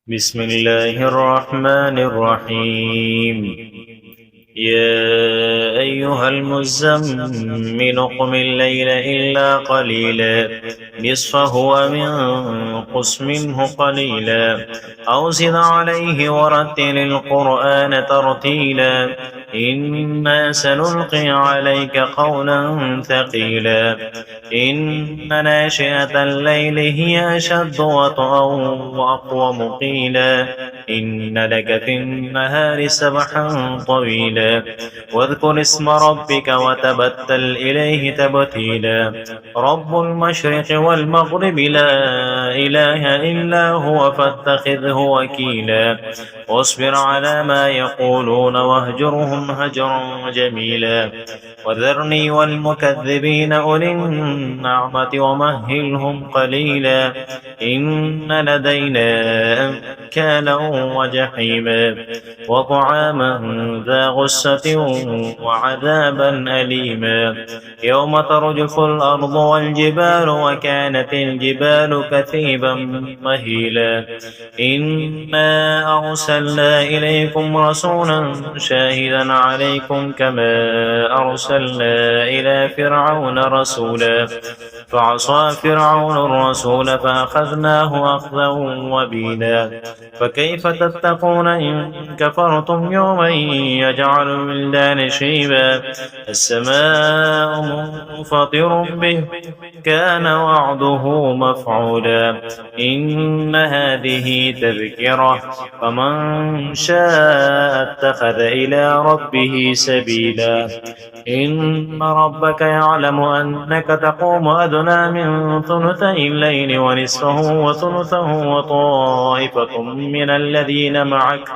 بسم الله الرحمن الرحيم. يا أيها المزمل قم الليل إلا قليلا نصفه وانقص منه قليلا أو زد عليه ورتل القرآن ترتيلا إنا سنلقي عليك قولا ثقيلا إن ناشئة الليل هي أشد وطئا وأقوم قيلا إن لك في النهار سبحا طويلا واذكر اسم ربك وتبتل إليه تبتيلا رب المشرق والمغرب لا إله إلا هو فاتخذه وكيلا واصبر على ما يقولون واهجرهم هجرا جميلا وذرني والمكذبين أولي النعمة ومهلهم قليلا إن لدينا أنكالا وجحيما وطعاما ذا غصة وعذابا أليما يوم ترجف الأرض والجبال وكانت الجبال كثيبا مهيلا إنا أرسلنا إليكم رسولا شاهدا عليكم كما أرسلنا إلى فرعون رسولا فعصى فرعون الرسول فأخذناه أخذا وبيلا فكيف تتقون إن كفرتم يوما يجعل الولدان شيبا السماء منفطر به كان وعده مفعولا إن هذه تذكرة فمن شاء اتخذ إلى ربه سبيلا إن ربك يعلم أنك تقوم أدنى من ثلثي الليل ونصفه وثلثه وطائفة من الذين معك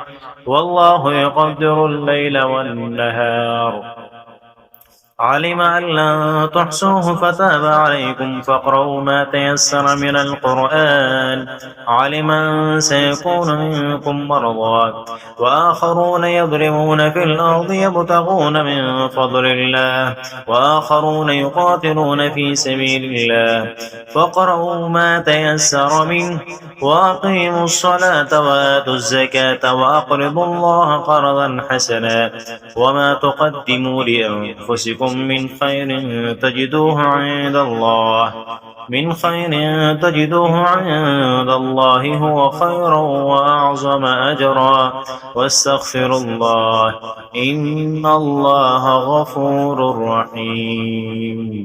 والله يقدر الليل والنهار علم أن لن تحصوه فتاب عليكم فاقرؤوا ما تيسر من القرآن علم أن سيكون منكم مرضى وآخرون يضربون في الأرض يبتغون من فضل الله وآخرون يقاتلون في سبيل الله فاقرؤوا ما تيسر منه وأقيموا الصلاة وآتوا الزكاة وأقرضوا الله قرضا حسنا وما تقدموا لأنفسكم من خير تجدوه عند الله هو خيرا وأعظم أجرا واستغفر الله إن الله غفور رحيم.